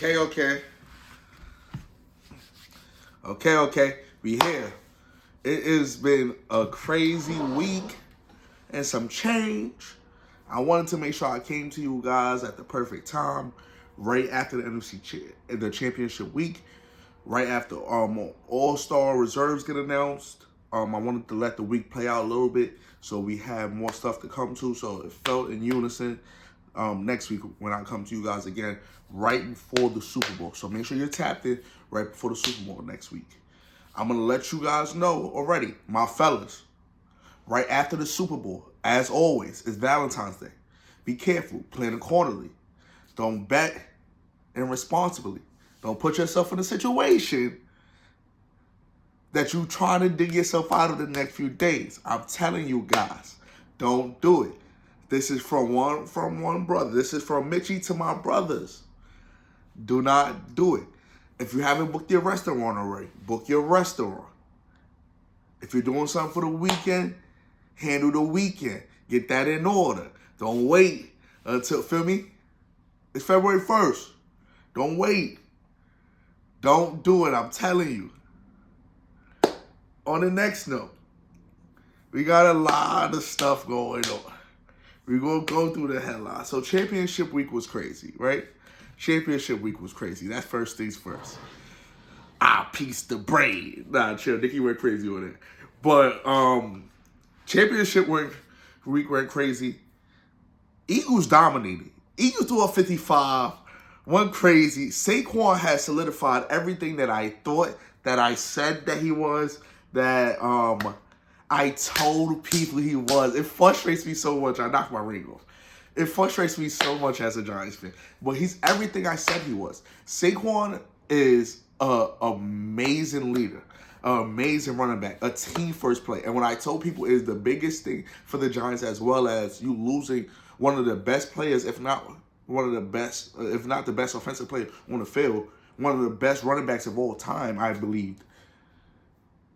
Okay. We here. It has been a crazy week and some change. I wanted to make sure I came to you guys at the perfect time, right after the championship week, right after All-Star reserves get announced. I wanted to let the week play out a little bit so we have more stuff to come to. So it felt in unison. Next week when I come to you guys again, right before the Super Bowl. So make sure you're tapped in right before the Super Bowl next week. I'm going to let you guys know already, my fellas, right after the Super Bowl, as always, it's Valentine's Day. Be careful, plan accordingly. Don't bet irresponsibly. Don't put yourself in a situation that you're trying to dig yourself out of the next few days. I'm telling you guys, don't do it. This is from one brother. This is from Mitchie to my brothers. Do not do it. If you haven't booked your restaurant already, book your restaurant. If you're doing something for the weekend, handle the weekend. Get that in order. Don't wait until, feel me? It's February 1st. Don't wait. Don't do it, I'm telling you. On the next note, we got a lot of stuff going on. We're going to go through the headline. So championship week was crazy, right? Championship week was crazy. That's first things first. Piece the brain. Nah, chill. Nikki went crazy on it. But championship week went crazy. Eagles dominated. Eagles threw up 55. Went crazy. Saquon has solidified everything that I thought, that I said that he was, that I told people he was. It frustrates me so much. I knocked my ring off. It frustrates me so much as a Giants fan. But he's everything I said he was. Saquon is an amazing leader, an amazing running back, a team first play. And what I told people is the biggest thing for the Giants, as well as you losing one of the best players, if not one of the best, if not the best offensive player on the field, one of the best running backs of all time, I believe,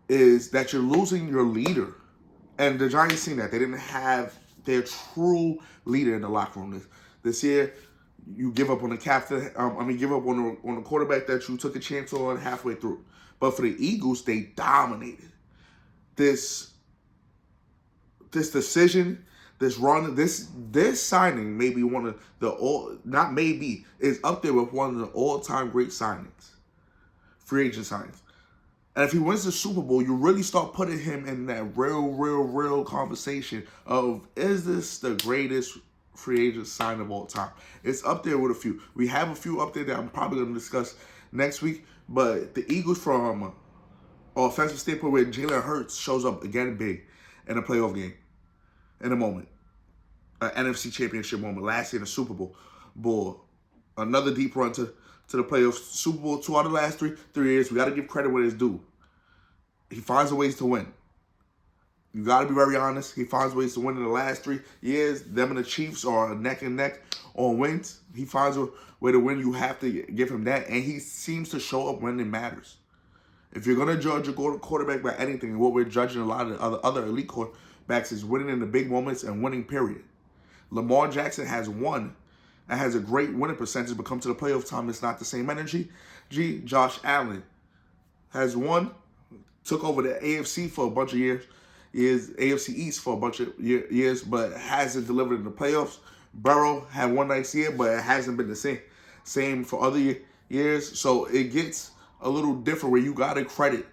is that you're losing your leader. And the Giants seen that. They didn't have their true leader in the locker room this year. You give up on the captain. Give up on the quarterback that you took a chance on halfway through. But for the Eagles, they dominated. This decision, this run, this signing may be one of the is up there with one of the all-time great signings, free agent signings. And if he wins the Super Bowl, you really start putting him in that real conversation of, is this the greatest free agent sign of all time? It's up there with a few. We have a few up there that I'm probably going to discuss next week. But the Eagles, from an offensive standpoint, where Jalen Hurts shows up again big in a playoff game, in a moment, an NFC Championship moment, last year in the Super Bowl, another deep run to the playoffs. Super Bowl 2 out of the last three years. We got to give credit where it's due. He finds ways to win. You got to be very honest. He finds ways to win in the last 3 years. Them and the Chiefs are neck and neck on wins. He finds a way to win. You have to give him that. And he seems to show up when it matters. If you're going to judge a quarterback by anything, and what we're judging a lot of the other elite quarterbacks is winning in the big moments and winning, period. Lamar Jackson has won and has a great winning percentage, but come to the playoff time, it's not the same energy. Josh Allen has won, took over the AFC for a bunch of years, AFC East for a bunch of years, but hasn't delivered in the playoffs. Burrow had one nice year, but it hasn't been the same for other years. So it gets a little different where you got to credit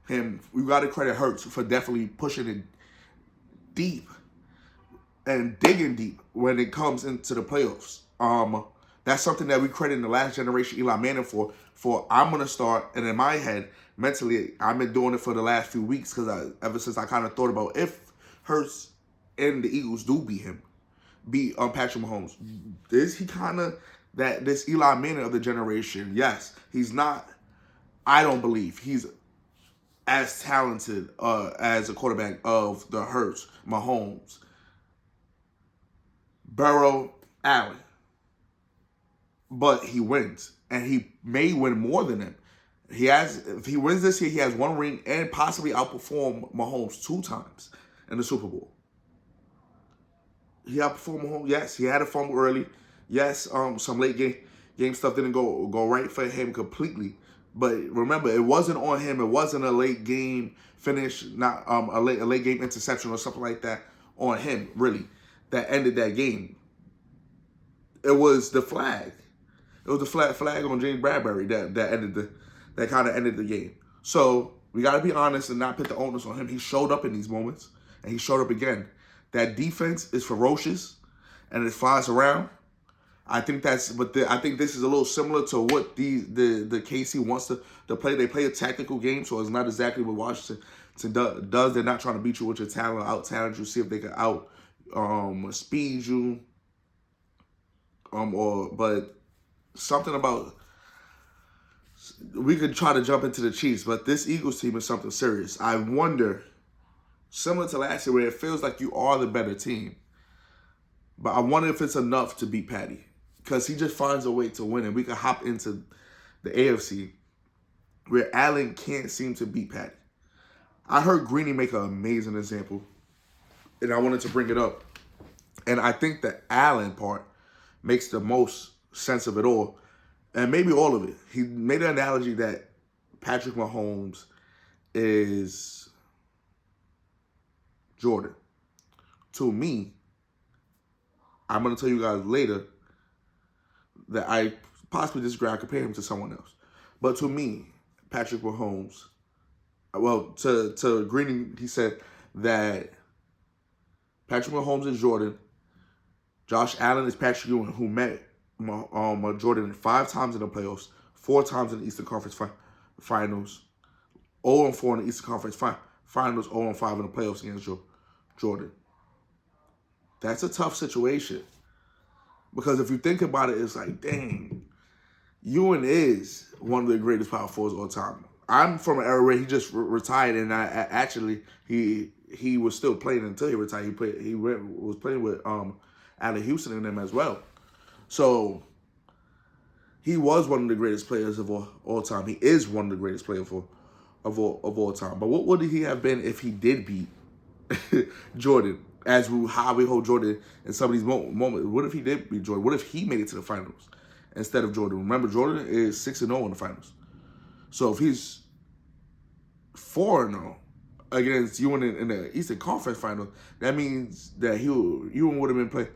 him. You got to credit Hurts for definitely pushing it deep and digging deep when it comes into the playoffs. That's something that we credit in the last generation Eli Manning for I'm going to start, and in my head, mentally, I've been doing it for the last few weeks because ever since I kind of thought about if Hurts and the Eagles do beat Patrick Mahomes, is he kind of this Eli Manning of the generation? Yes, he's not. I don't believe he's as talented as a quarterback of the Hurts, Mahomes, Burrow, Allen. But he wins, and he may win more than him. If he wins this year, he has one ring and possibly outperform Mahomes 2 times in the Super Bowl. He outperformed Mahomes. Yes, he had a fumble early. Yes, some late Game stuff didn't go right for him completely. But remember, it wasn't on him. It wasn't a late game finish, not a late game interception or something like that on him, really, that ended that game. It was the flag. It was the flag on James Bradbury that kind of ended the game. So we got to be honest and not put the onus on him. He showed up in these moments, and he showed up again. That defense is ferocious, and it flies around. I think that's, but I think this is a little similar to what the KC wants to play. They play a tactical game, so it's not exactly what Washington does. They're not trying to beat you with your talent, out talent you, see if they can out speed you, but something about, we could try to jump into the Chiefs, but this Eagles team is something serious. I wonder, similar to last year, where it feels like you are the better team, but I wonder if it's enough to beat Patty. Because he just finds a way to win, and we can hop into the AFC, where Allen can't seem to beat Patty. I heard Greeny make an amazing example, and I wanted to bring it up. And I think the Allen part makes the most sense of it all, and maybe all of it. He made an analogy that Patrick Mahomes is Jordan. To me, I'm going to tell you guys later that I possibly disagree. I compare him to someone else. But to me, Patrick Mahomes, well, to Greening, he said that Patrick Mahomes is Jordan. Josh Allen is Patrick Ewing, who met Jordan 5 times in the playoffs, 4 times in the Eastern Conference Finals, 0-4 in the Eastern Conference Finals, 0-5 in the playoffs against Jordan. That's a tough situation. Because if you think about it, it's like, dang, Ewing is one of the greatest power forwards of all time. I'm from an era where he just retired, and actually he was still playing until he retired. He was playing with Allen Houston and them as well. So he was one of the greatest players of all time. He is one of the greatest players of all time. But what would he have been if he did beat Jordan? How we hold Jordan in some of these moments. What if he did beat Jordan? What if he made it to the finals instead of Jordan? Remember, Jordan is 6-0 in the finals. So if he's 4-0 against Ewing in the Eastern Conference Final, that means that Ewing would have been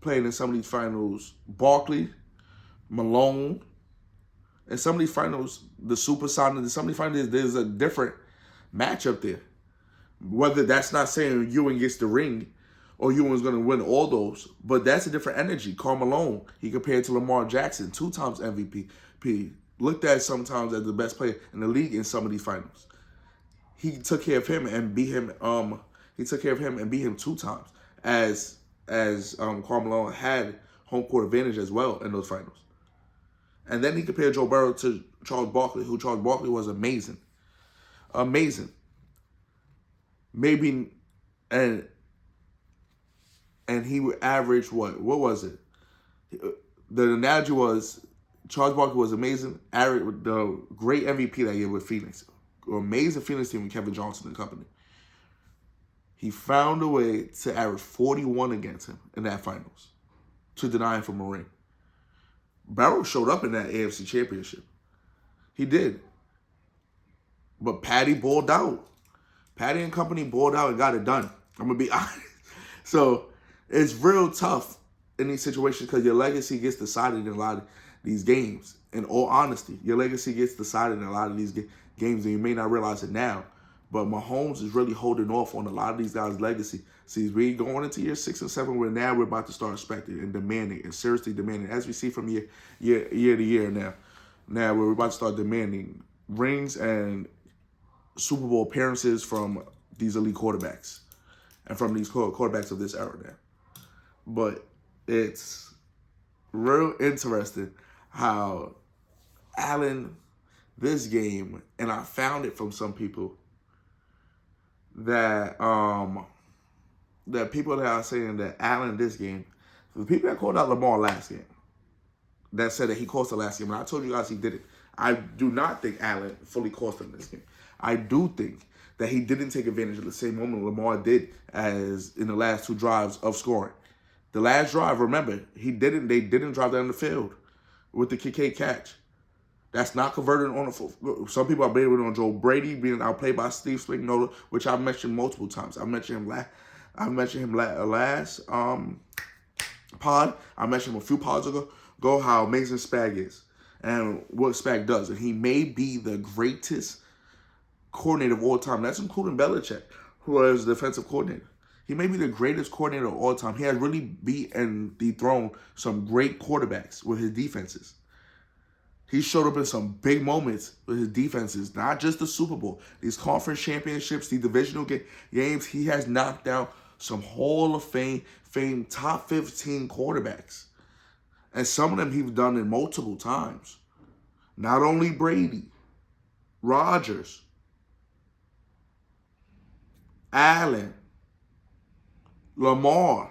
playing in some of these finals. Barkley, Malone, and some of these finals, the Supersonics, some of these finals, there's a different matchup there. Whether that's not saying Ewing gets the ring or Ewing's going to win all those, but that's a different energy. Karl Malone, he compared to Lamar Jackson, 2 times MVP, looked at sometimes as the best player in the league in some of these finals. He took care of him and beat him. He took care of him and beat him 2 times, as Karl Malone had home court advantage as well in those finals. And then he compared Joe Burrow to Charles Barkley, who Charles Barkley was amazing. Maybe, and he would average what was it? The analogy was Charles Barkley was amazing. The great MVP that year with Phoenix, amazing Phoenix team with Kevin Johnson and company. He found a way to average 41 against him in that finals to deny him from a ring. Barrow showed up in that AFC Championship. He did, but Patty balled out. Patty and company balled out and got it done. I'm going to be honest. So it's real tough in these situations because your legacy gets decided in a lot of these games. In all honesty, your legacy gets decided in a lot of these games, and you may not realize it now. But Mahomes is really holding off on a lot of these guys' legacy. See, we're going into year 6 and 7, where now we're about to start expecting and demanding, and seriously demanding, as we see from year to year now. Now we're about to start demanding rings and Super Bowl appearances from these elite quarterbacks and from these quarterbacks of this era now. But it's real interesting how Allen, this game, and I found it from some people, that people that are saying that Allen this game, the people that called out Lamar last game, that said that he cost the last game, and I told you guys he did it. I do not think Allen fully cost him this game. I do think that he didn't take advantage of the same moment Lamar did as in the last 2 drives of scoring. The last drive, remember, they didn't drive down the field with the kick catch. That's not converted on the. Some people are blaming on Joe Brady being outplayed by Steve Spagnuolo, which I've mentioned multiple times. I mentioned him last pod. I mentioned him a few pods ago. How amazing Spag is and what Spag does, and he may be the greatest coordinator of all time. That's including Belichick, who was the defensive coordinator. He may be the greatest coordinator of all time. He has really beat and dethroned some great quarterbacks with his defenses. He showed up in some big moments with his defenses, not just the Super Bowl. These conference championships, the divisional games, he has knocked down some Hall of Fame top 15 quarterbacks. And some of them he's done it multiple times. Not only Brady, Rodgers, Allen, Lamar.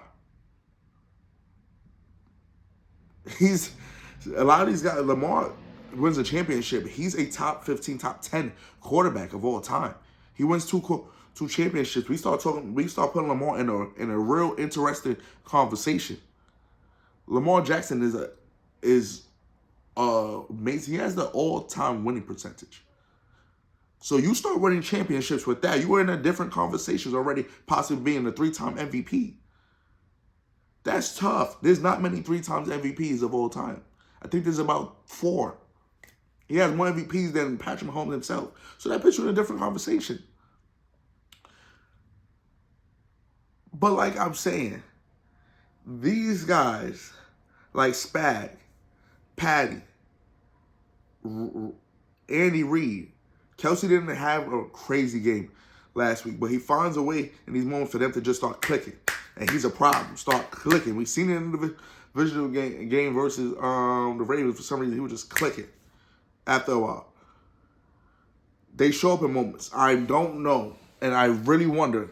A lot of these guys, Lamar wins a championship. He's a top 15, top 10 quarterback of all time. He wins two championships. We start putting Lamar in a real interesting conversation. Lamar Jackson is amazing. He has the all-time winning percentage. So you start winning championships with that. You were in a different conversations already, possibly being a 3-time MVP. That's tough. There's not many 3-time MVPs of all time. I think there's about 4. He has more MVPs than Patrick Mahomes himself. So that puts you in a different conversation. But like I'm saying, these guys like Spag, Patty, Andy Reid, Kelsey didn't have a crazy game last week, but he finds a way in these moments for them to just start clicking. And he's a problem. Start clicking. We've seen it in the divisional game versus the Ravens. For some reason, he was just clicking after a while. They show up in moments. I don't know, and I really wonder.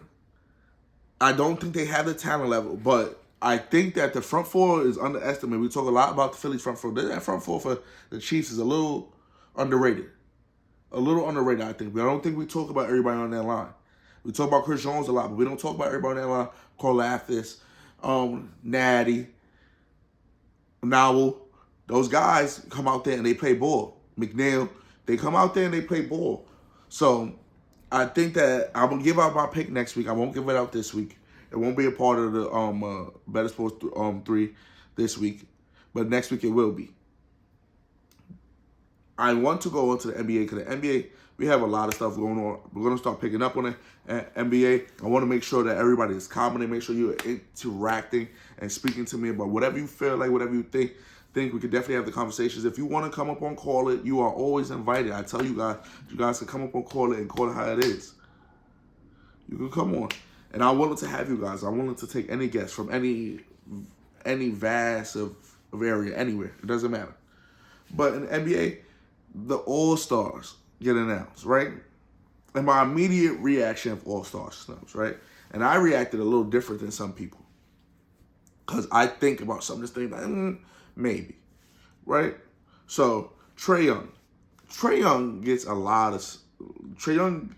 I don't think they have the talent level, but I think that the front four is underestimated. We talk a lot about the Phillies front four. That front four for the Chiefs is a little underrated. A little underrated, I think. But I don't think we talk about everybody on that line. We talk about Chris Jones a lot, but we don't talk about everybody on that line. Karlaftis, Natty, Nowell. Those guys come out there and they play ball. McNeil, they come out there and they play ball. So I think that I'm going to give out my pick next week. I won't give it out this week. It won't be a part of the Bettorsports 3 this week. But next week it will be. I want to go into the NBA because the NBA, we have a lot of stuff going on. We're going to start picking up on the NBA. I want to make sure that everybody is commenting. Make sure you're interacting and speaking to me about whatever you feel like, whatever you think. We could definitely have the conversations. If you want to come up on Call It, you are always invited. I tell you guys can come up on Call It and call it how it is. You can come on. And I'm willing to have you guys. I'm willing to take any guests from any vast of area, anywhere. It doesn't matter. But in the NBA, the All-Stars get announced, right? And my immediate reaction of All-Star snubs, right? And I reacted a little different than some people. Because I think about some of this thing like, maybe, right? So, Trae Young. Trae Young gets a lot of... Trae Young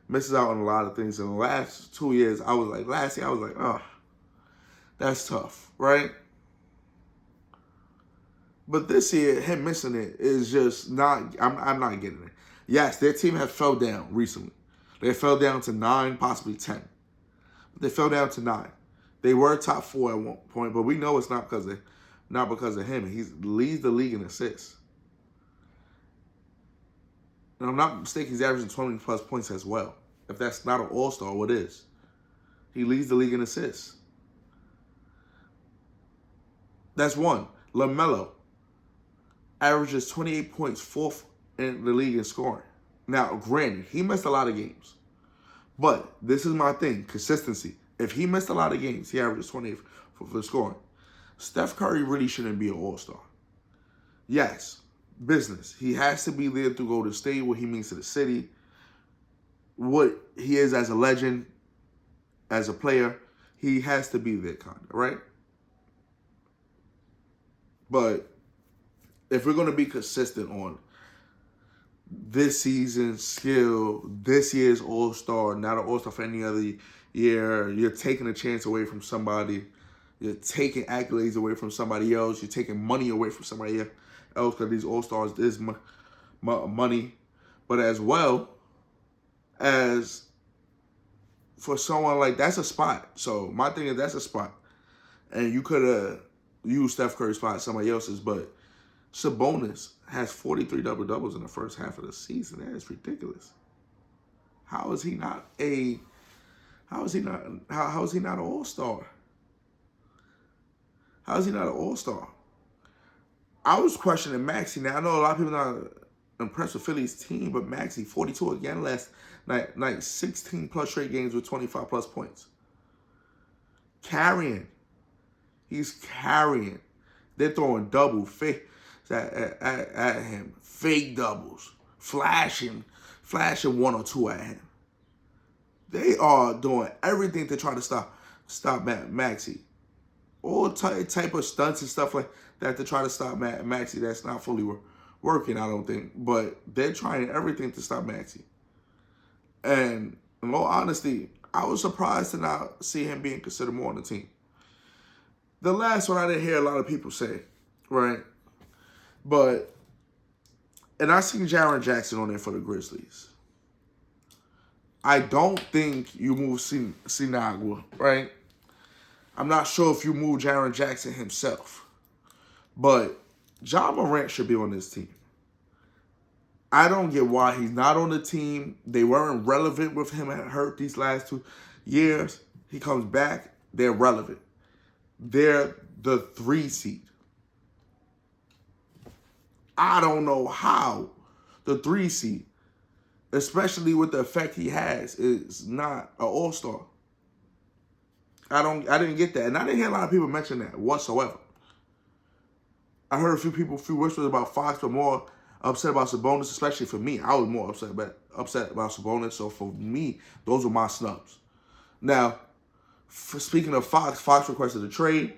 misses out on a lot of things. In the last 2 years, last year I was like, oh, that's tough, right? But this year, him missing it is just not, I'm not getting it. Yes, their team has fell down recently. They fell down to 9, possibly 10. But they fell down to 9. They were top 4 at one point, but we know it's not because of him. He leads the league in assists. And I'm not mistaken, he's averaging 20 plus points as well. If that's not an all-star, what is? He leads the league in assists. That's one. LaMelo averages 28 points, 4th in the league in scoring. Now, granted, he missed a lot of games. But this is my thing, consistency. If he missed a lot of games, he averages 28 for scoring. Steph Curry really shouldn't be an all-star. Yes, business. He has to be there to go to state, what he means to the city, what he is as a legend, as a player. He has to be there, kind of, right? But if we're going to be consistent on this season's skill, this year's all-star, not an all-star for any other year, you're taking a chance away from somebody, You're taking accolades away from somebody else. You're taking money away from somebody else because these All-Stars is money. But as well as for someone like, that's a spot. So my thing is, that's a spot. And you could have used Steph Curry's spot, somebody else's, but Sabonis has 43 double-doubles in the first half of the season. That is ridiculous. How is he not an all-star? How is he not an all-star? I was questioning Maxey. Now, I know a lot of people not impressed with Philly's team, but Maxey, 42 again last night, 16 plus straight games with 25 plus points. Carrying. He's carrying. They're throwing double fake at him. Fake doubles. Flashing 1 or 2 at him. They are doing everything to try to stop Maxey. All type of stunts and stuff like that to try to stop Maxey. That's not fully working, I don't think. But they're trying everything to stop Maxey. And in all honesty, I was surprised to not see him being considered more on the team. The last one I didn't hear a lot of people say, right? But, and I seen Jaren Jackson on there for the Grizzlies. I don't think you move Sinagua, right? I'm not sure if you move Jaren Jackson himself. But Ja Morant should be on this team. I don't get why he's not on the team. They weren't relevant with him hurt these last 2 years. He comes back, they're relevant. They're the 3 seed. I don't know how the 3 seed, especially with the effect he has, is not an all-star. I didn't get that. And I didn't hear a lot of people mention that whatsoever. I heard a few whispers about Fox, but more upset about Sabonis, especially for me. I was more upset about Sabonis. So for me, those were my snubs. Now, speaking of Fox requested a trade,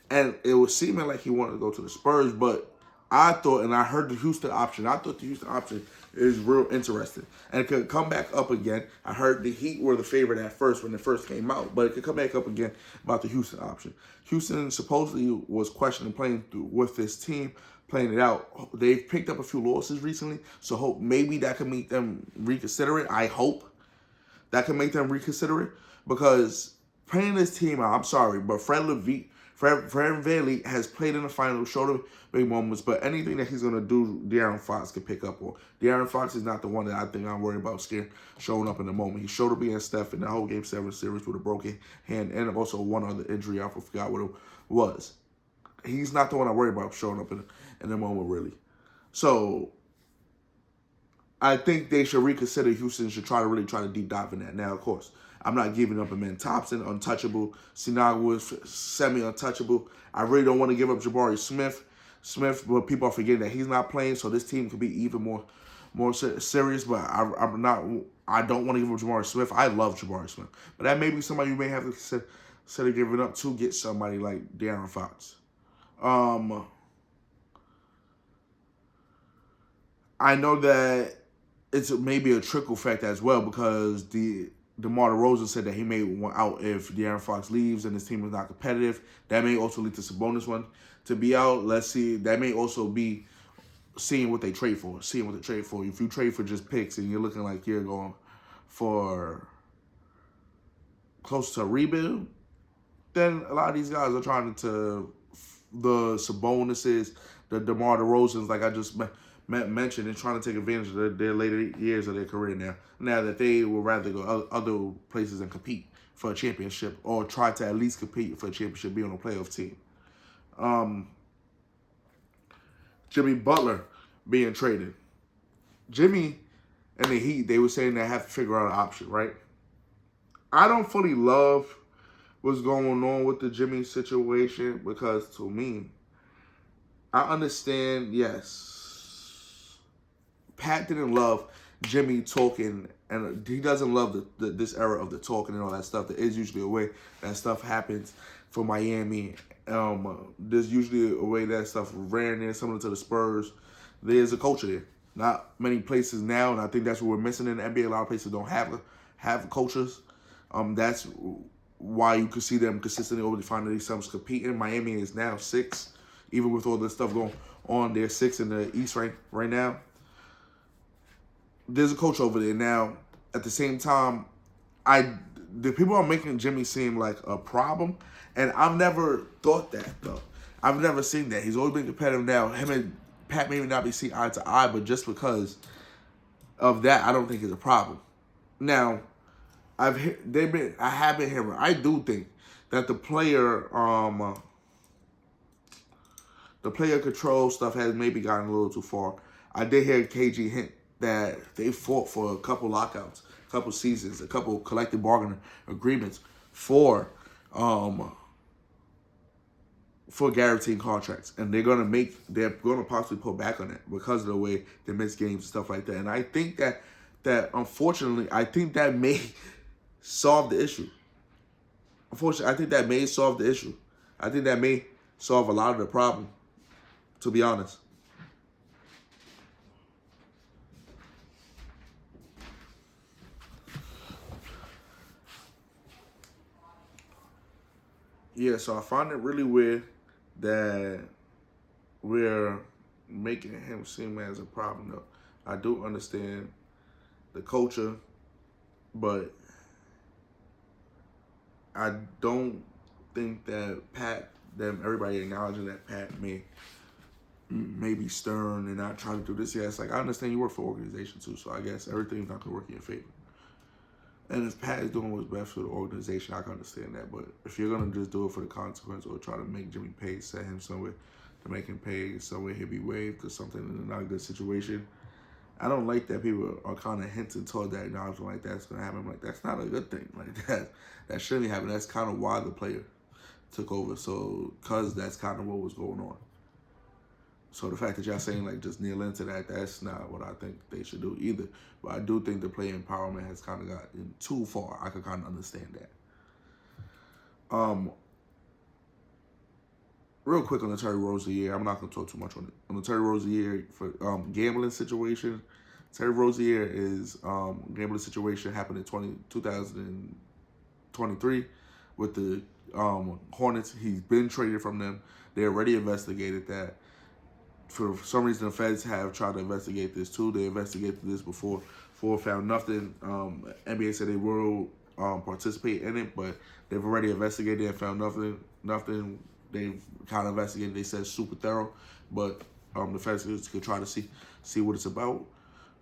and it was seeming like he wanted to go to the Spurs, but I thought, and I heard the Houston option, the Houston option is real interesting. And it could come back up again. I heard the Heat were the favorite at first when it first came out, but it could come back up again about the Houston option. Houston supposedly was questioning playing with this team, playing it out. They've picked up a few losses recently, so maybe that can make them reconsider it. I hope that can make them reconsider it, because playing this team out, I'm sorry, but Fred VanVleet has played in the finals, showed him big moments, but anything that he's going to do, De'Aaron Fox can pick up on. De'Aaron Fox is not the one that I think I'm worried about showing up in the moment. He showed up against Steph in the whole Game 7 series with a broken hand and also one other injury. I forgot what it was. He's not the one I worry about showing up in the moment, really. So I think they should reconsider. Houston should try to deep dive in that. Now, of course, I'm not giving up Amen Thompson, untouchable. Sinagua is semi-untouchable. I really don't want to give up Jabari Smith, but people are forgetting that he's not playing, so this team could be even more serious. But I don't want to give up Jabari Smith. I love Jabari Smith, but that may be somebody you may have to consider giving up to get somebody like De'Aaron Fox. I know that it's maybe a trickle effect as well, because DeMar DeRozan said that he may want out if De'Aaron Fox leaves and his team is not competitive. That may also lead to Sabonis one to be out. Let's see. That may also be seeing what they trade for. If you trade for just picks and you're looking like you're going for close to a rebuild, then a lot of these guys are trying to, the Sabonises, the DeMar DeRozans, like I just mentioned, and trying to take advantage of their later years of their career now that they would rather go other places and compete for a championship, or try to at least compete for a championship, be on a playoff team. Jimmy Butler being traded. Jimmy and the Heat, they were saying they have to figure out an option, right? I don't fully love what's going on with the Jimmy situation, because to me, I understand, yes, Pat didn't love Jimmy talking, and he doesn't love this era of the talking and all that stuff. There is usually a way that stuff happens for Miami. There's usually a way that stuff ran there, similar to the Spurs. There's a culture there. Not many places now, and I think that's what we're missing in the NBA. A lot of places don't have cultures. That's why you could see them consistently over finding themselves competing. Miami is now 6, even with all this stuff going on. They're 6 in the East right now. There's a coach over there now. At the same time, the people are making Jimmy seem like a problem, and I've never thought that though. I've never seen that. He's always been competitive. Now him and Pat may not be seen eye to eye, but just because of that, I don't think it's a problem. Now, I have been hearing. I do think that the player control stuff has maybe gotten a little too far. I did hear KG hint that they fought for a couple lockouts, a couple seasons, a couple collective bargaining agreements for guaranteed contracts, and they're gonna possibly pull back on it because of the way they miss games and stuff like that. And I think that unfortunately, I think that may solve the issue. Unfortunately, I think that may solve the issue. I think that may solve a lot of the problem, to be honest. Yeah, so I find it really weird that we're making him seem as a problem, though. I do understand the culture, but I don't think that everybody acknowledging that Pat may be stern and not trying to do this. Yeah, it's like, I understand you work for an organization too, so I guess everything's not going to work in your favor. And if Pat is doing what's best for the organization, I can understand that. But if you're going to just do it for the consequence or try to make Jimmy pay, set him somewhere to make him pay, somewhere he'll be waived because something in not a good situation, I don't like that people are kind of hinting toward that acknowledgement like that's going to happen. I'm like, that's not a good thing. Like, that shouldn't happen. That's kind of why the player took over. So, because that's kind of what was going on. So the fact that y'all saying like just kneel into that, that's not what I think they should do either. But I do think the player empowerment has kind of gotten too far. I can kind of understand that. Real quick on the Terry Rozier, I'm not going to talk too much on it. On the Terry Rozier for gambling situation, Terry Rozier is gambling situation happened in 2023 with the Hornets. He's been traded from them. They already investigated that. For some reason, the feds have tried to investigate this too. They investigated this before found nothing. NBA said they will participate in it, but they've already investigated and found nothing. They've kind of investigated. They said super thorough, but the feds could try to see what it's about,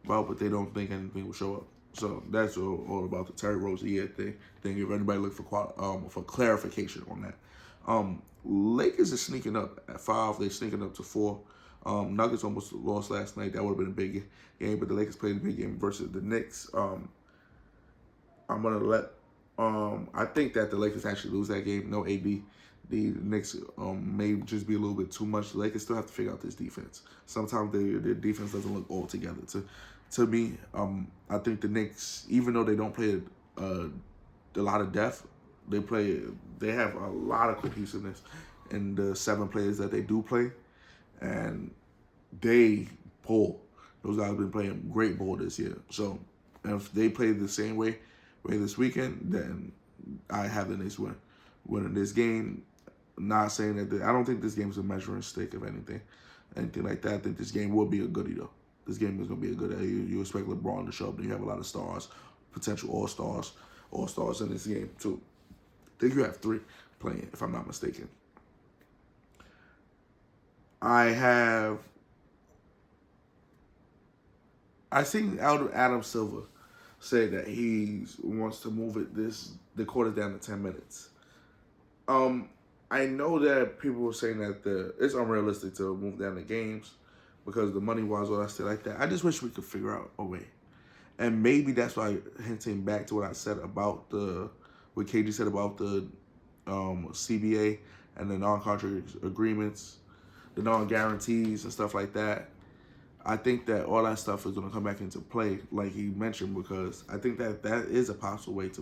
but they don't think anything will show up. So that's all about the Terry Rozier thing. If anybody look for clarification on that, Lakers are sneaking up at 5. They're sneaking up to 4. Nuggets almost lost last night. That would have been a big game, but the Lakers played a big game versus the Knicks. I'm gonna I think that the Lakers actually lose that game. No AD. The Knicks may just be a little bit too much. The Lakers still have to figure out this defense. Sometimes their defense doesn't look all together. To me, I think the Knicks, even though they don't play a lot of depth, they have a lot of cohesiveness in the 7 players that they do play. And they pull. Those guys have been playing great ball this year. So if they play the same way this weekend, then I have the Knicks winning this game. Not saying that I don't think this game is a measuring stick of anything like that. I think this game will be a goodie though. This game is gonna be a good. You expect LeBron to show up. You have a lot of stars, potential all stars in this game too. I think you have 3 playing, if I'm not mistaken. I seen Adam Silver say that he wants to move the quarter down to 10 minutes. I know that people were saying that it's unrealistic to move down the games because the money-wise, all that stuff like that. I just wish we could figure out a way. And maybe that's why, hinting back to what I said about what KG said about the CBA and the non-contract agreements, the non-guarantees and stuff like that. I think that all that stuff is going to come back into play, like he mentioned, because I think that is a possible way to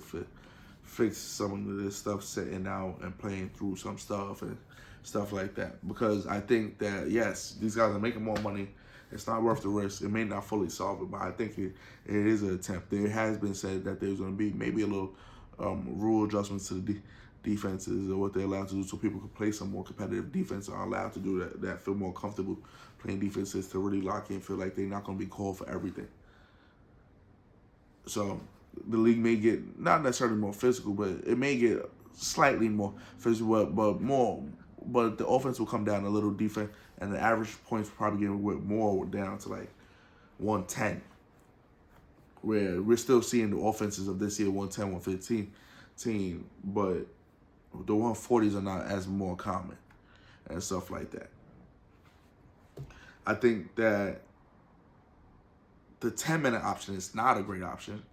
fix some of this stuff, sitting out and playing through some stuff and stuff like that. Because I think that, yes, these guys are making more money. It's not worth the risk. It may not fully solve it, but I think it is an attempt. There has been said that there's going to be maybe a little rule adjustments to the defenses or what they're allowed to do so people can play some more competitive defense, are allowed to do that feel more comfortable playing defenses to really lock in, feel like they're not going to be called for everything. So the league may get not necessarily more physical, but it may get slightly more physical, but the offense will come down a little defense, and the average points will probably get more down to like 110, where we're still seeing the offenses of this year 110, 115, but the 140s are not as more common and stuff like that. I think that the 10-minute option is not a great option.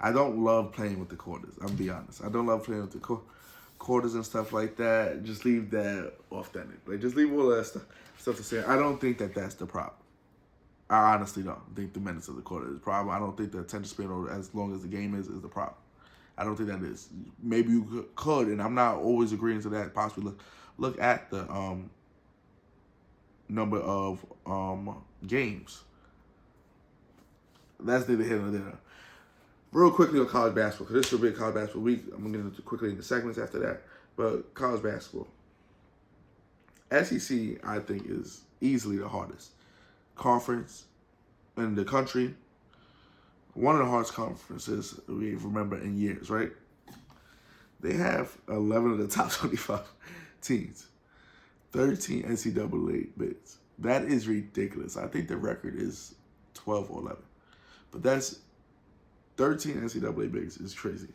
I don't love playing with the quarters. I'm gonna be honest. I don't love playing with the quarters and stuff like that. Just leave that off that. Like, just leave all that stuff to say. I don't think that that's the problem. I honestly don't think the minutes of the quarter is the problem. I don't think the attention span, or as long as the game is the problem. I don't think that is. Maybe you could, and I'm not always agreeing to that. Possibly look at the number of games. That's neither here nor there. Real quickly on college basketball, because this will be a college basketball week. I'm going to get into quickly in the segments after that. But college basketball. SEC, I think, is easily the hardest conference in the country. One of the hardest conferences we remember in years, right? They have 11 of the top 25 teams. 13 NCAA bids. That is ridiculous. I think the record is 12 or 11. But that's 13 NCAA bids is crazy.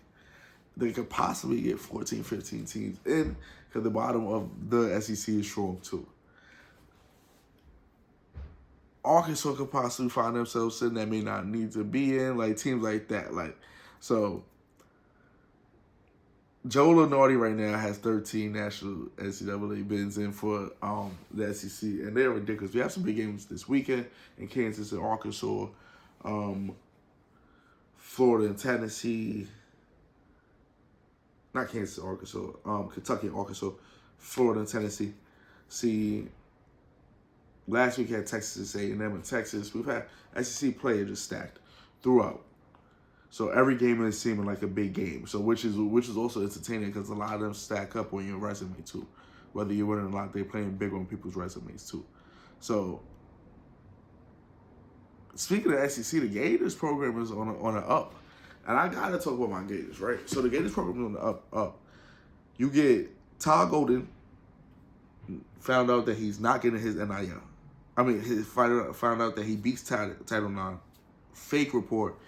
They could possibly get 14, 15 teams in, because the bottom of the SEC is strong too. Arkansas could possibly find themselves sitting that may not need to be in, like teams like that. So Joe Lunardi right now has 13 national NCAA bids in for the SEC, and they're ridiculous. We have some big games this weekend in Kansas and Arkansas, Florida and Tennessee. Not Kansas, Arkansas. Kentucky and Arkansas, Florida and Tennessee. See, last week had Texas A&M and Texas. We've had SEC play just stacked throughout. So every game is seeming like a big game. So which is also entertaining, because a lot of them stack up on your resume too. Whether you're winning a lot, they're playing big on people's resumes too. So speaking of SEC, the Gators program is on an up. And I gotta talk about my Gators, right? So the Gators program is on the up. You get Todd Golden found out that he's not getting his NIL. I mean, he found out that he beats Title IX. Fake report.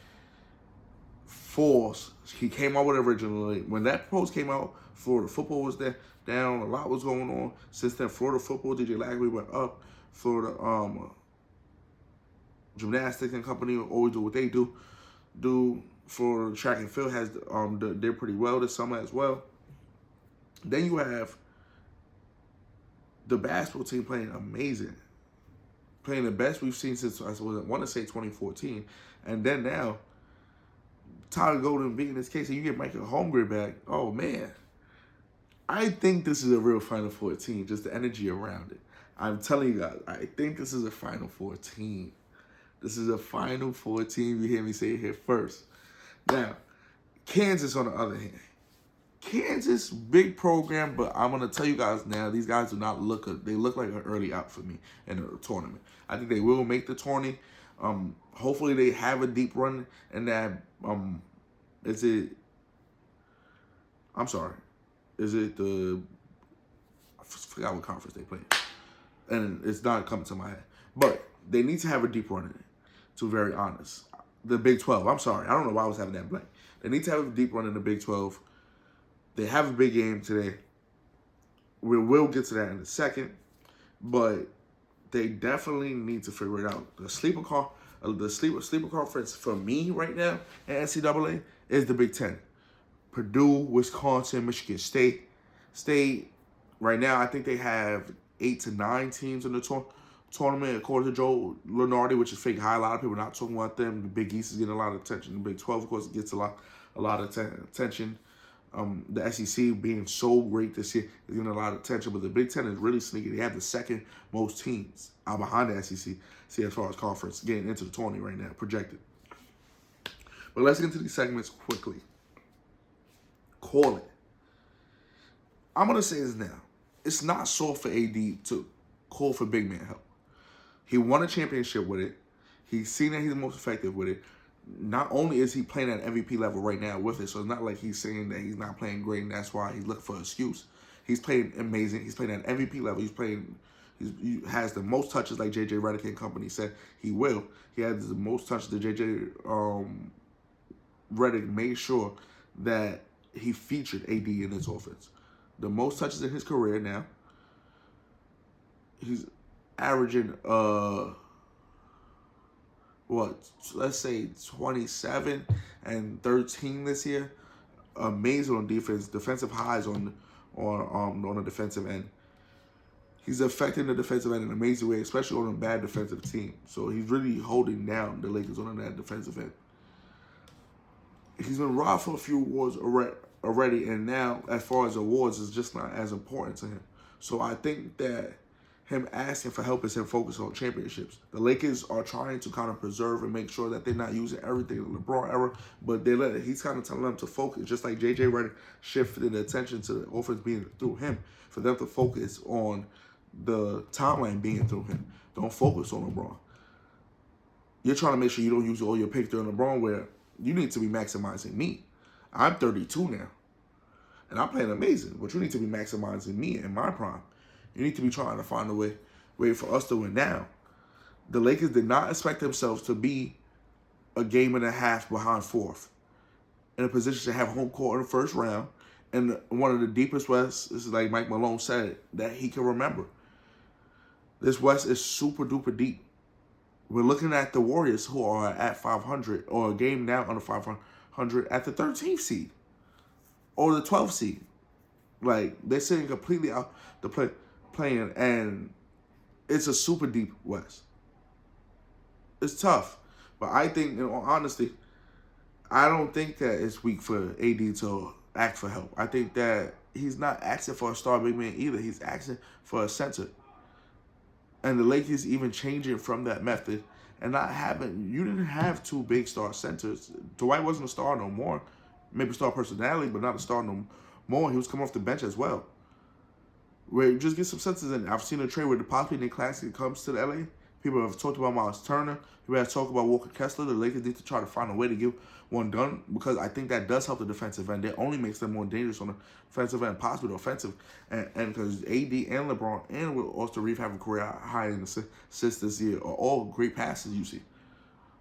False. He came out with it originally. When that post came out, Florida football was there down. A lot was going on. Since then, Florida football, DJ Lagway went up. Florida gymnastics and company always do what they do. For track and field has did pretty well this summer as well. Then you have the basketball team playing amazing, playing the best we've seen since I want to say 2014, and then now Tyler Golden beating his case, and you get Michael Holmgren back. Oh man, I think this is a real Final Four team. Just the energy around it. I'm telling you guys, I think this is a Final Four team. This is a Final Four team. You hear me say it here first. Now, Kansas, on the other hand. Kansas, big program, but I'm going to tell you guys now, these guys do not look, they look like an early out for me in the tournament. I think they will make the tourney. Hopefully they have a deep run in that, is it the, I forgot what conference they play. And it's not coming to my head. But they need to have a deep run in it, to be very honest. The Big 12. I'm sorry. I don't know why I was having that blank. They need to have a deep run in the Big 12. They have a big game today. We will get to that in a second. But they definitely need to figure it out. The sleeper conference for me right now at NCAA is the Big 10. Purdue, Wisconsin, Michigan State. Right now, I think they have 8 to 9 teams in the tournament, according to Joe Lunardi, which is fake high. A lot of people are not talking about them. The Big East is getting a lot of attention. The Big 12, of course, gets a lot of attention. The SEC being so great this year is getting a lot of attention, but the Big 10 is really sneaky. They have the second most teams out behind the SEC, as far as conference, getting into the tournament right now, projected. But let's get into these segments quickly. call it. I'm going to say this now. It's not soft for AD to call for big man help. He won a championship with it. He's seen that he's the most effective with it. Not only is he playing at MVP level right now with it, so it's not like he's saying that he's not playing great and that's why he's looking for an excuse. He's playing amazing. He's playing at MVP level. He has the most touches like JJ Redick and company said he will. He has the most touches that JJ Redick made sure that he featured AD in his offense. The most touches in his career now. He's averaging let's say 27 and 13 this year. Amazing on defense, defensive highs on the defensive end. He's affecting the defensive end in an amazing way, especially on a bad defensive team. So he's really holding down the Lakers on that defensive end. He's been robbed for a few awards already, and now as far as awards, it's just not as important to him. So I think that him asking for help is him focusing on championships. The Lakers are trying to kind of preserve and make sure that they're not using everything in the LeBron era, but he's kind of telling them to focus, just like JJ Redick shifted the attention to the offense being through him, for them to focus on the timeline being through him. Don't focus on LeBron. You're trying to make sure you don't use all your picks during LeBron, where you need to be maximizing me. I'm 32 now, and I'm playing amazing, but you need to be maximizing me in my prime. You need to be trying to find a way for us to win now. The Lakers did not expect themselves to be a game and a half behind fourth, in a position to have home court in the first round, and one of the deepest West, this is like Mike Malone said, that he can remember. This West is super duper deep. We're looking at the Warriors, who are at 500, or a game now under 500 at the 13th seed, or the 12th seed. Like, they're sitting completely out the playing, and it's a super deep West. It's tough, but I think, in all honesty, I don't think that it's weak for AD to ask for help. I think that he's not asking for a star big man either. He's asking for a center. And the Lakers even changing from that method and you didn't have two big star centers. Dwight wasn't a star no more. Maybe star personality, but not a star no more. He was coming off the bench as well. Where you just get some centers in. I've seen a trade where the possibly Nick Claxton comes to the LA. People have talked about Miles Turner. People have talked about Walker Kessler. The Lakers need to try to find a way to get one done, because I think that does help the defensive end. It only makes them more dangerous on the defensive end, possibly the offensive. And because AD and LeBron and Austin Reeves having career high in assists this year are all great passes you see.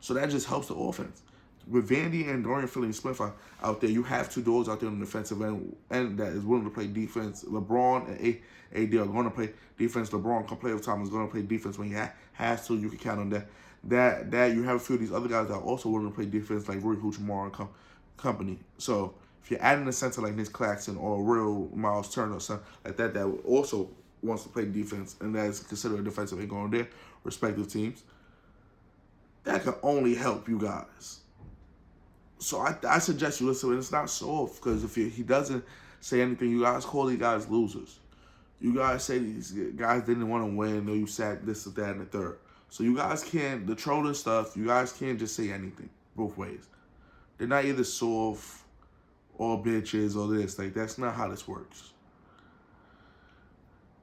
So that just helps the offense. With Vandy and Dorian Finney-Smith out there, you have two dogs out there on the defensive end that is willing to play defense. LeBron and AD are going to play defense. LeBron can play with time, is going to play defense when he has to. You can count on that. That you have a few of these other guys that are also willing to play defense, like Rui Hachimura and company. So if you're adding a center like Nick Claxton or a real Miles Turner or something like that also wants to play defense and that is considered a defensive end on their respective teams, that can only help you guys. So I suggest you listen, and it's not soft, because if he doesn't say anything, you guys call these guys losers. You guys say these guys didn't want to win, or you said this, that, and the third. So you guys can't, the trolling stuff, you guys can't just say anything both ways. They're not either soft or bitches or this. Like, that's not how this works.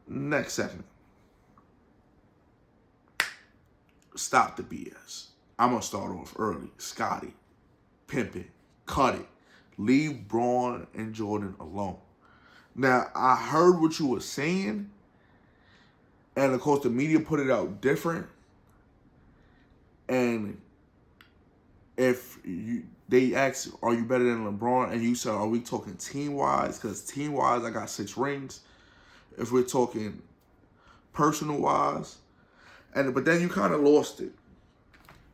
Next segment. Stop the BS. I'm going to start off early. Scotty. Pimping. Cut it. Leave Braun and Jordan alone. Now, I heard what you were saying, and of course the media put it out different. And if they asked, are you better than LeBron? And you said, are we talking team-wise? Because team-wise, I got 6 rings. If we're talking personal-wise. But then you kind of lost it.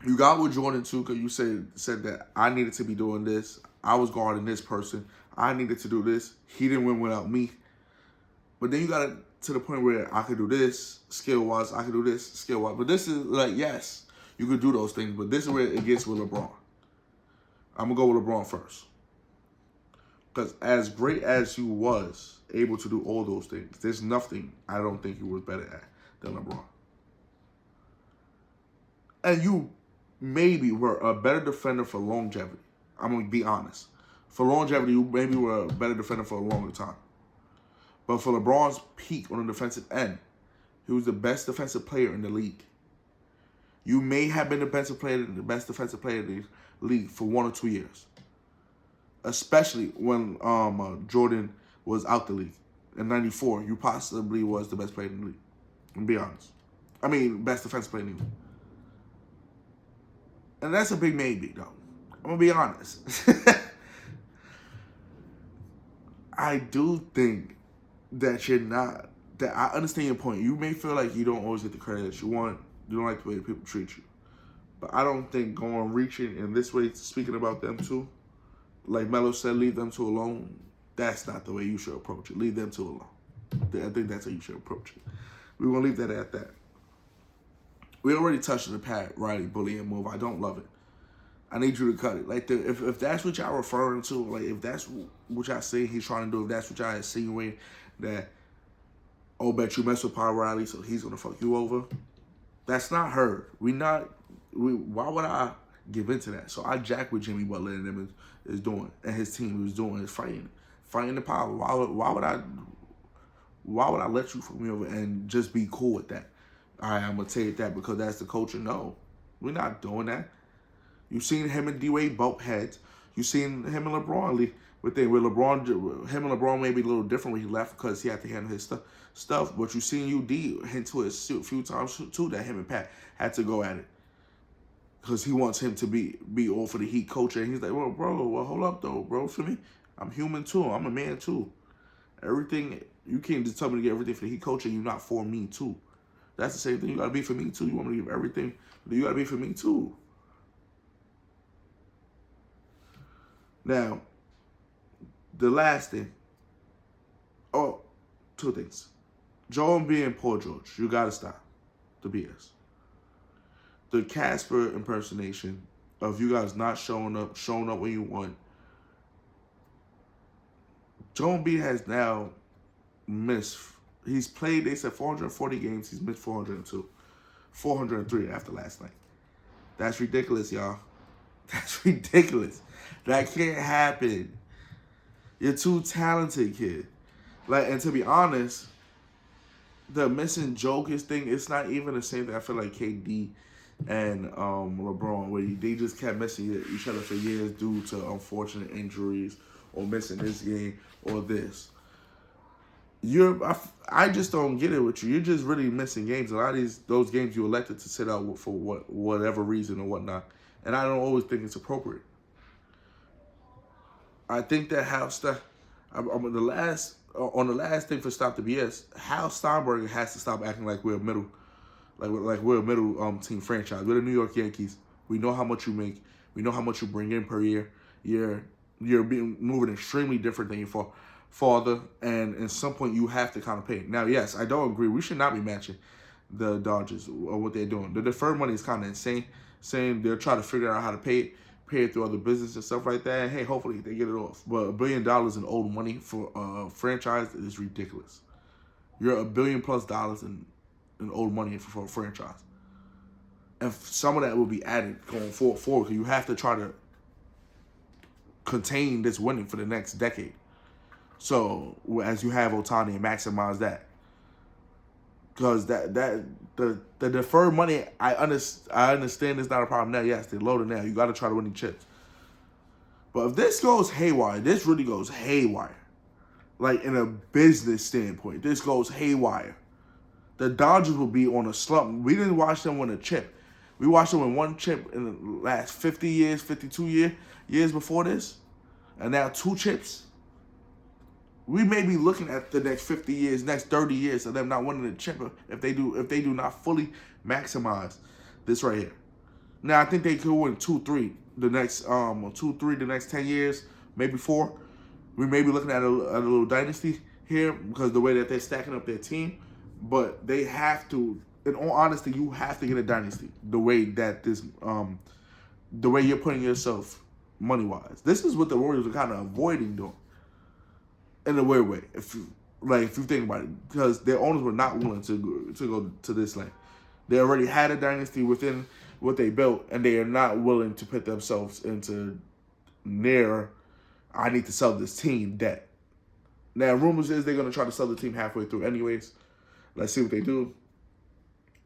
You got with Jordan, too, because you said that I needed to be doing this. I was guarding this person. I needed to do this. He didn't win without me. But then you got it to the point where I could do this skill-wise. I could do this skill-wise. But this is like, yes, you could do those things. But this is where it gets with LeBron. I'm going to go with LeBron first. Because as great as you was able to do all those things, there's nothing I don't think you was better at than LeBron. And you maybe were a better defender for longevity. I'm going to be honest. For longevity, you maybe were a better defender for a longer time. But for LeBron's peak on the defensive end, he was the best defensive player in the league. You may have been the best defensive player in the league for 1 or 2 years. Especially when Jordan was out the league. In 94, you possibly was the best player in the league. And be honest. I mean, best defensive player in the league. And that's a big maybe, though. I'm going to be honest. I do think that you're not, that I understand your point. You may feel like you don't always get the credit that you want. You don't like the way people treat you. But I don't think going reaching in this way, speaking about them too, like Melo said, leave them two alone. That's not the way you should approach it. Leave them two alone. I think that's how you should approach it. We're going to leave that at that. We already touched on the Pat Riley bullying move. I don't love it. I need you to cut it. Like, if that's what y'all referring to, like, if that's what y'all say he's trying to do, if that's what y'all insinuating, that, oh, bet you mess with Pat Riley, so he's going to fuck you over, that's not her. Why would I give into that? So I jack with Jimmy Butler and them is doing, and his team is doing, is fighting the power. Why would I let you fuck me over and just be cool with that? All right, I'm going to take that because that's the culture. No, we're not doing that. You've seen him and D-Wade bump heads. You've seen him and LeBron leave with him and LeBron may be a little different when he left because he had to handle his stuff. But you've seen UD hint to it a few times too that him and Pat had to go at it because he wants him to be all for the Heat coach. And he's like, well, bro, hold up though, bro. For me, I'm human too. I'm a man too. Everything, you can't just tell me to get everything for the Heat coach and you're not for me too. That's the same thing. You got to be for me too. You want me to give everything, but you got to be for me too. Now, the last thing. Oh, 2 things. Joel Embiid and Paul George. You got to stop the BS. The Casper impersonation of you guys not showing up when you want. Joel Embiid has now missed. He's played, they said 440 games. He's missed 402. 403 after last night. That's ridiculous, y'all. That's ridiculous. That can't happen. You're too talented, kid. Like, and to be honest, the missing Jokic thing, it's not even the same thing. I feel like KD and LeBron, where they just kept missing each other for years due to unfortunate injuries or missing this game or this. I just don't get it with you. You're just really missing games. A lot of those games you elected to sit out for whatever reason or whatnot. And I don't always think it's appropriate. I think that on the last thing for Stop the BS, Hal Steinberg has to stop acting like we're a middle team franchise. We're the New York Yankees. We know how much you make. We know how much you bring in per year. You're moving extremely different than your father, and at some point you have to kind of pay. Now, yes, I don't agree. We should not be matching the Dodgers or what they're doing. The deferred money is kind of insane. Saying they're trying to figure out how to pay it through other business and stuff like that. And hey, hopefully they get it off. But $1 billion in old money for a franchise is ridiculous. You're $1 billion+ in old money for a franchise. And some of that will be added going forward because you have to try to contain this winning for the next decade. So as you have Ohtani and maximize that. Because the deferred money, I understand it's not a problem now. Yes, they're loaded now. You got to try to win the chips. But if this goes haywire, this really goes haywire. Like in a business standpoint, this goes haywire. The Dodgers will be on a slump. We didn't watch them win a chip. We watched them win 1 chip in the last 50 years, 52 years before this. And now 2 chips. We may be looking at the next 50 years, next 30 years of them not winning the chip if they do not fully maximize this right here. Now I think they could win 2-3 the next 10 years, maybe 4. We may be looking at a little dynasty here because the way that they're stacking up their team, but they have to. In all honesty, you have to get a dynasty the way that the way you're putting yourself money wise. This is what the Warriors are kind of avoiding doing. In a weird way, if you think about it, because their owners were not willing to go to this lane. They already had a dynasty within what they built, and they are not willing to put themselves into near, I need to sell this team debt. Now, rumors is they're going to try to sell the team halfway through anyways. Let's see what they do.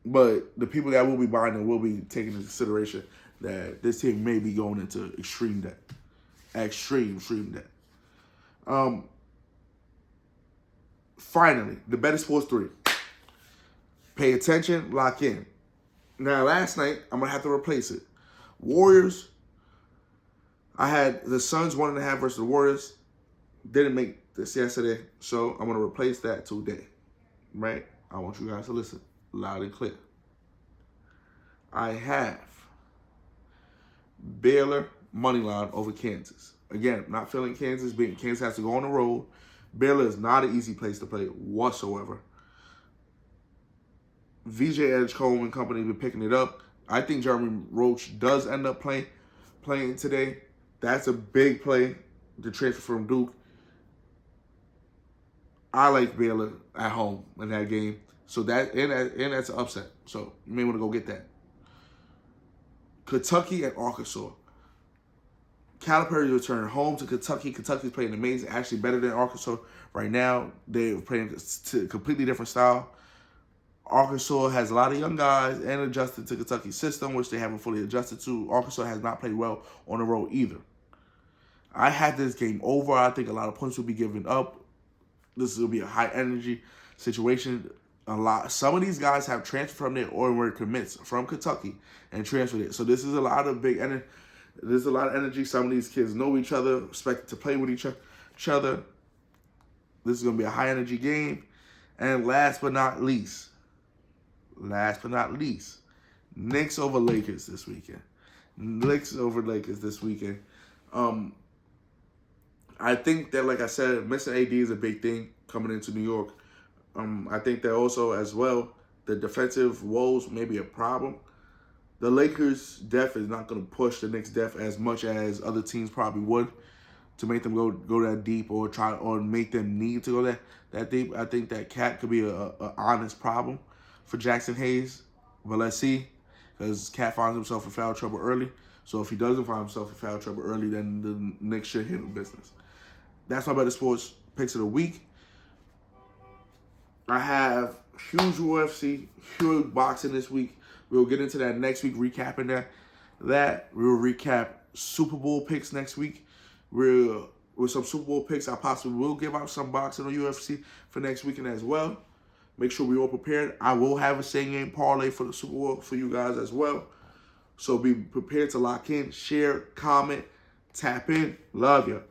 But the people that will be buying it will be taking into consideration that this team may be going into extreme debt. Extreme debt. Finally, the Bettorsports 3. Pay attention, lock in. Now, last night, I'm going to have to replace it. Warriors, I had the Suns 1.5 versus the Warriors. Didn't make this yesterday, so I'm going to replace that today. Right? I want you guys to listen loud and clear. I have Baylor money line over Kansas. Again, not feeling Kansas. Kansas has to go on the road. Baylor is not an easy place to play whatsoever. VJ Edgecombe and company been picking it up. I think Jeremy Roach does end up playing today. That's a big play, the transfer from Duke. I like Baylor at home in that game. So that's an upset. So you may want to go get that. Kentucky and Arkansas. Calipari returned home to Kentucky. Kentucky's playing amazing, actually better than Arkansas right now. They're playing to a completely different style. Arkansas has a lot of young guys and adjusted to Kentucky's system, which they haven't fully adjusted to. Arkansas has not played well on the road either. I had this game over. I think a lot of points will be given up. This will be a high energy situation. Some of these guys have transferred from there or were commits from Kentucky and transferred it. So this is a lot of big energy. There's a lot of energy. Some of these kids know each other, expect to play with each other. This is going to be a high energy game. And last but not least, Knicks over Lakers this weekend. I think that, like I said, missing AD is a big thing coming into New York. I think that also, as well, the defensive woes may be a problem. The Lakers' depth is not going to push the Knicks' depth as much as other teams probably would to make them go that deep or make them need to go that deep. I think that Cat could be a honest problem for Jackson Hayes. But let's see, because Cat finds himself in foul trouble early. So if he doesn't find himself in foul trouble early, then the Knicks should handle business. That's my Bettorsports picks of the week. I have huge UFC, huge boxing this week. We'll get into that next week, recapping that. We'll recap Super Bowl picks next week. With some Super Bowl picks, I possibly will give out some boxing on UFC for next weekend as well. Make sure we're all prepared. I will have a same-game parlay for the Super Bowl for you guys as well. So be prepared to lock in, share, comment, tap in. Love you.